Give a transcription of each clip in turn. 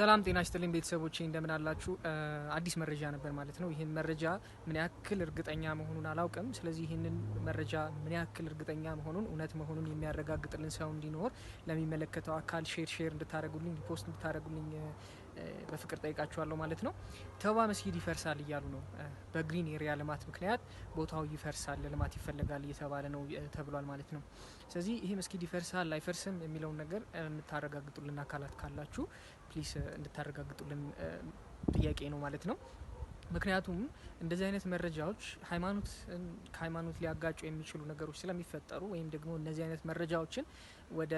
ሰላም ጤና ይስጥልኝ ቤተሰቦቼ እንደምን አላችሁ? አዲስ መረጃ ነበር ማለት ነው። ይህን መረጃ ምን ያክል እርግጠኛ መሆኑን አላውቅም። ስለዚህ ይህንን መረጃ ምን ያክል እርግጠኛ መሆኑን እውነት መሆኑን የሚያረጋግጥልን ሰው እንዲኖር ለሚመለከተው አካል ሼር እንድታደርጉልኝ ሪፖስት እንድታደርጉልኝ በፍቅር ጠይቃችኋለሁ ማለት ነው። ተውባ መስጊድ ይፈርሳል እያሉ ነው። በግሪን ኤሪያ ልማት ምክንያት ቦታው ይፈርሳል፣ ልማት ይፈለጋል እየተባለ ነው ተብሏል ማለት ነው። ስለዚህ ይሄ መስጊድ ይፈርሳል አይፈርስም የሚለውን ነገር የምታረጋግጡልን አካላት ካላችሁ ፕሊስ እንድታረጋግጡልን ጥያቄ ነው ማለት ነው። ምክንያቱም እንደዚህ አይነት መረጃዎች ከሃይማኖት ሊያጋጩ የሚችሉ ነገሮች ስለሚፈጠሩ ወይም ደግሞ እነዚህ አይነት መረጃዎችን ወደ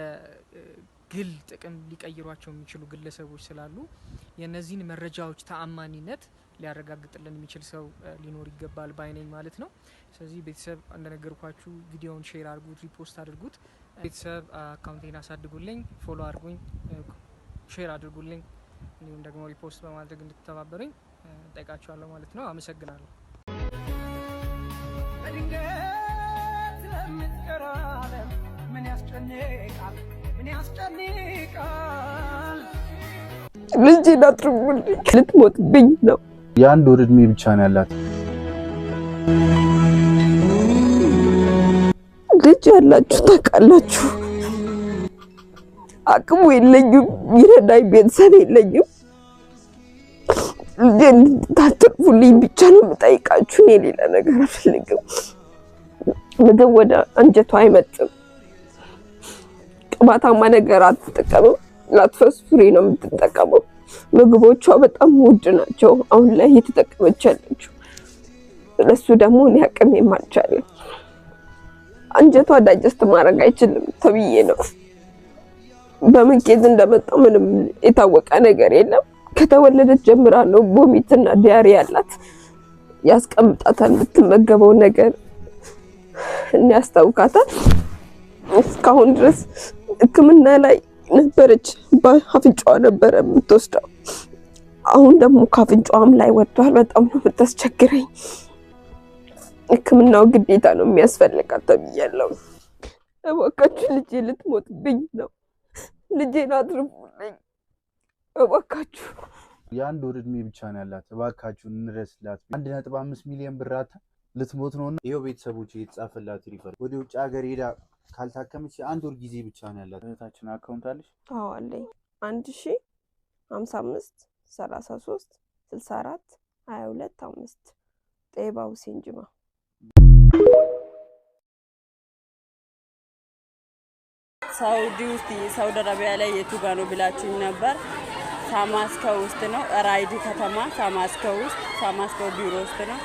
ግል ጥቅም ሊቀይሯቸው የሚችሉ ግለሰቦች ስላሉ የነዚህን መረጃዎች ተአማኒነት ሊያረጋግጥልን የሚችል ሰው ሊኖር ይገባል ባይነኝ ማለት ነው። ስለዚህ ቤተሰብ እንደነገርኳችሁ ቪዲዮውን ሼር አድርጉት፣ ሪፖስት አድርጉት። ቤተሰብ አካውንቴን አሳድጉልኝ፣ ፎሎ አድርጉኝ፣ ሼር አድርጉልኝ፣ እንዲሁም ደግሞ ሪፖስት በማድረግ እንድትተባበሩኝ ጠይቃችኋለሁ ማለት ነው። አመሰግናለሁ። ምን ያስጨንቃል? ልጅ ናትርሙልኝ ልትሞትብኝ ነው። የአንድ ወር እድሜ ብቻ ነው ያላት። ልጅ ያላችሁ ታውቃላችሁ። አቅሙ የለኝም፣ ይረዳኝ ቤተሰብ የለኝም። ልጄን ታትርፉልኝ ብቻ ነው የምጠይቃችሁ። እኔ ሌላ ነገር አልፈልግም። ምግብ ወደ አንጀቷ አይመጥም። ቅባታማ ነገር አትጠቀምም። ላትፈስ ፍሪ ነው የምትጠቀመው። ምግቦቿ በጣም ውድ ናቸው አሁን ላይ እየተጠቀመች ያለችው። ስለሱ ደግሞ እኔ አቅሜም አልቻለም። አንጀቷ ዳይጀስት ማድረግ አይችልም ተብዬ ነው። በምን ኬዝ እንደመጣ ምንም የታወቀ ነገር የለም። ከተወለደች ጀምራ ነው ቦሚትና ዲያሪ ያላት። ያስቀምጣታል የምትመገበው ነገር እና ያስታውቃታል። እስካሁን ድረስ ሕክምና ላይ ነበረች። በአፍንጫዋ ነበረ የምትወስደው። አሁን ደግሞ ከአፍንጫዋም ላይ ወጥቷል። በጣም ነው የምታስቸግረኝ። ሕክምናው ግዴታ ነው የሚያስፈልጋት ተብያለሁ። እባካችሁ ልጄ ልትሞትብኝ ነው። ልጄን አትርፉልኝ እባካችሁ። የአንድ ወር እድሜ ብቻ ነው ያላት። እባካችሁ እንድረስላት። 1.5 ሚሊዮን ብር አታ ልትሞት ነውና ይሄው ቤተሰቦች የተጻፈላት ሪፈር ወደ ውጭ ሀገር ሄዳ ካልታከመች አንድ ወር ጊዜ ብቻ ነው ያላት። እህታችን አካውንት አለሽ? አዎ አለኝ። 1055 33 64 22 ጤባ ሁሴን ጅማ። ሳውዲ ውስጥ ሳውዲ አረቢያ ላይ የቱ ጋር ነው ብላችሁኝ ነበር። ሳማስከ ውስጥ ነው። ራይድ ከተማ ሳማስከ ውስጥ ሳማስከ ቢሮ ውስጥ ነው።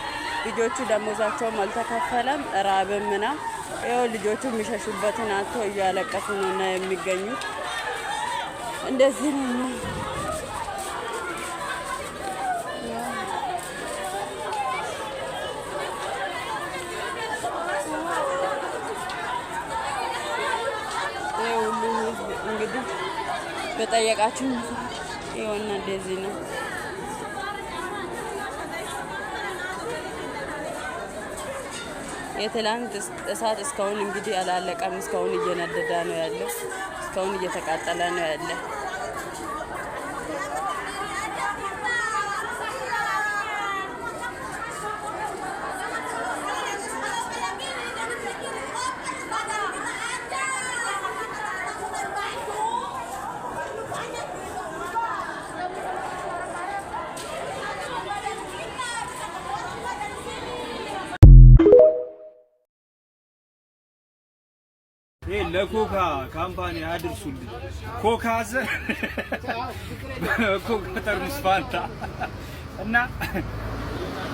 ልጆቹ ደሞዛቸውም አልተከፈለም። ራብምና ይኸው ልጆቹ የሚሸሹበትን አጥቶ እያለቀሱ ነውና የሚገኙት። እንደዚህ ነው። እንግዲህ በጠየቃችሁ ይኸውና እንደዚህ ነው። የትላንት እሳት እስካሁን እንግዲህ አላለቀም። እስካሁን እየነደደ ነው ያለው። እስካሁን እየተቃጠለ ነው ያለው። ለኮካ ካምፓኒ አድርሱልኝ። ኮካ አዘ ኮካ ጠርሙስ ፋንታ እና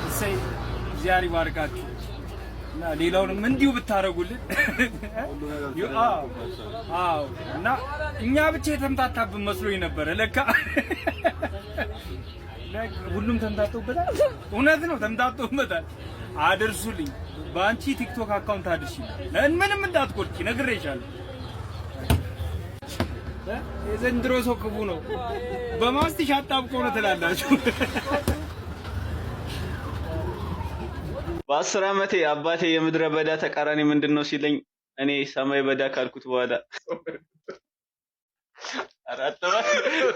እሰይ ዚያሪ ባርካችሁ እና ሌላውንም እንዲሁ ብታረጉልን። አዎ እና እኛ ብቻ የተምታታብን መስሎኝ ነበር። ለካ ሁሉም ተምታቶበታል። እውነት ነው ተምታቶበታል። አድርሱልኝ። ባንቺ ቲክቶክ አካውንት አድርሺ። ምንም እንዳትቆርጪ ነግሬሻለሁ። የዘንድሮ ሰው ክፉ ነው። በማስቲሽ አጣብቆ ነው ትላላችሁ። በ10 ዓመቴ አባቴ የምድረ በዳ ተቃራኒ ምንድነው ሲለኝ እኔ ሰማይ በዳ ካልኩት በኋላ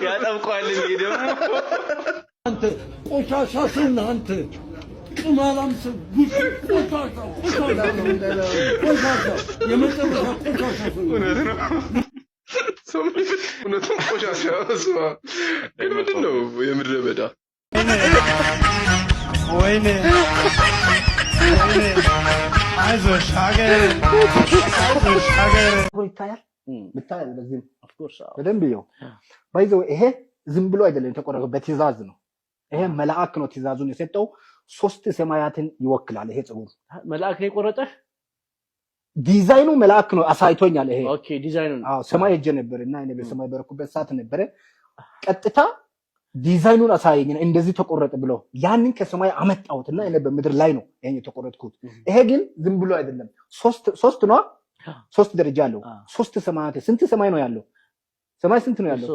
ያጠብቀዋል እንዴ ደግሞ አንተ ቆሻሻ ስና አንተ ቅማላም ሰው ጉድ ቆሻሻ የመጨረሻ ቆሻሻ ሰው እውነትም ቆሻሻ ስማ ግን ምንድን ነው የምድረ በዳ ወይኔ አይዞሽ ሀገር ይታያል ብታያል በዚህ ኦፍ ኮርስ በደንብ ይው ባይዘው ይሄ ዝም ብሎ አይደለም የተቆረጠው በትዕዛዝ ነው ይሄ መልአክ ነው ትዕዛዙን የሰጠው 3 ሰማያትን ይወክላል ይሄ ጽሁፍ መልአክ ነው የቆረጠህ ዲዛይኑ መልአክ ነው አሳይቶኛል ይሄ ኦኬ ዲዛይኑ አዎ ሰማይ ሄጄ ነበርና እኔ በሰማይ በረኩበት ሰዓት ነበር ቀጥታ ዲዛይኑን አሳየኝ እንደዚህ ተቆረጠ ብሎ ያንን ከሰማይ አመጣውትና እኔ በምድር ላይ ነው ይሄን የተቆረጥኩት ይሄ ግን ዝም ብሎ አይደለም 3 ነው 3 ደረጃ አለው 3 ሰማያት ስንት ሰማይ ነው ያለው ሰማይ ስንት ነው ያለው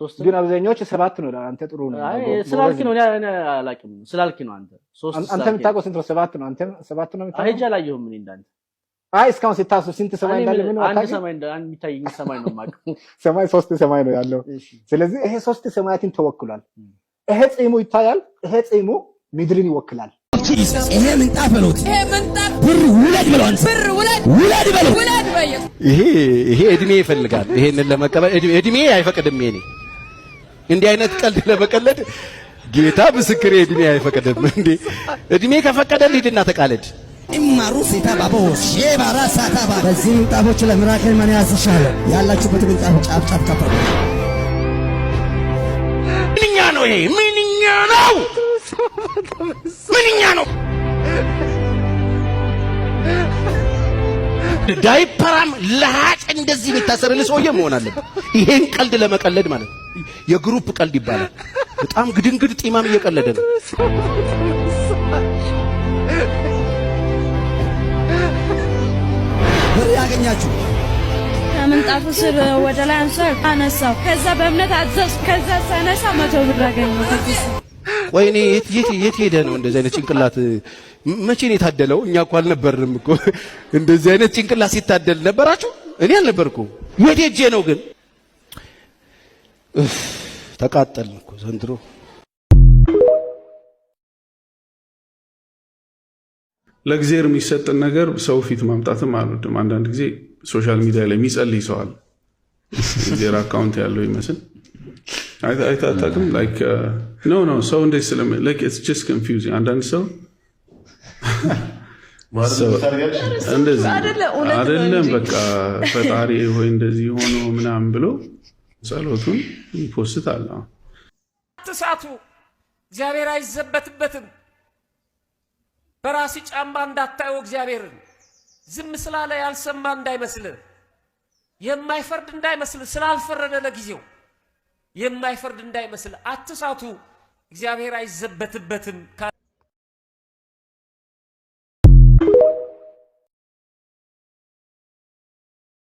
3 ግን አብዛኛዎች 7 ነው አንተ ጥሩ ነው አይ ስላልክ ነው እኔ አላውቅም ስላልክ ነው አንተ 3 አንተ የምታውቀው ስንት ነው 7 ነው አንተ 7 ነው የምታውቀው አይጃ ላየሁም እኔ እንዳንተ አይ እስካሁን ስታስብ ስንት ሰማይ እንዳለ ምን ነው አንድ ሰማይ አንድ የሚታየኝ ሰማይ ነው ማቀው ሰማይ 3 ሰማይ ነው ያለው ስለዚህ ይሄ 3 ሰማያትን ተወክሏል ይሄ ጽሙ ይታያል ይሄ ጽሙ ምድርን ይወክላል ይሄ ምንጣፍ በሉት ይሄ ምንጣፍ ብር ውለድ ብለዋል ብር ውለድ በሉት ውለድ በየ ይሄ እድሜ ይፈልጋል ይሄንን ለመቀበል እድሜ አይፈቅድም ይሄ እንዲህ አይነት ቀልድ ለመቀለድ ጌታ ምስክሬ እድሜ አይፈቅድም እንዴ እድሜ ከፈቀደ ሊድና ተቃለድ ኢማሩ ሲታ ባቦስ ሼባራ ሳታባ በዚህ ምንጣፎች ለምራከል ማን ያስሻለ ያላችሁበት ምንጣፍ ጫፍ ጫፍ ከፈሉ ምንኛ ነው ይሄ ምንኛ ነው ምንኛ ነው ዳይፐራም ለሃጭ እንደዚህ የሚታሰርልህ ሰውዬ መሆን አለበት ይሄን ቀልድ ለመቀለድ ማለት ነው የግሩፕ ቀልድ ይባላል በጣም ግድንግድ ጢማም እየቀለደ ነው ብር ያገኛችሁ ከምንጣፉ ስር ወደ ላይ አነሳው ከዛ በእምነት አዘዝ ከዛ ሳነሳ 100 ብር አገኘሁ ወይኔ የት ሄደ ነው እንደዚህ አይነት ጭንቅላት መቼ ነው የታደለው እኛ እኮ አልነበርንም እኮ እንደዚህ አይነት ጭንቅላት ሲታደል ነበራችሁ እኔ አልነበርኩም የት ሄጄ ነው ግን ተቃጠልን እኮ ዘንድሮ ለእግዚአብሔር የሚሰጥን ነገር ሰው ፊት ማምጣትም አልወድም አንዳንድ ጊዜ ሶሻል ሚዲያ ላይ የሚጸልይ ሰው አለ የእግዚአብሔር አካውንት ያለው ይመስል አይታጣቅም ላይክ ኖ ሰው እንደዚህ ስለም ላይክ ኢትስ ጀስት ኮንፊውዚንግ አንዳንድ ሰው እንደዚህ አይደለም በቃ ፈጣሪ ሆይ እንደዚህ ሆኖ ምናምን ብሎ ጸሎቱን ይፖስታል አትሳቱ እግዚአብሔር አይዘበትበትም በራሲ ጫማ እንዳታየው እግዚአብሔርን ዝም ስላለ ያልሰማ እንዳይመስል የማይፈርድ እንዳይመስል ስላልፈረደ ለጊዜው የማይፈርድ እንዳይመስል አትሳቱ እግዚአብሔር አይዘበትበትም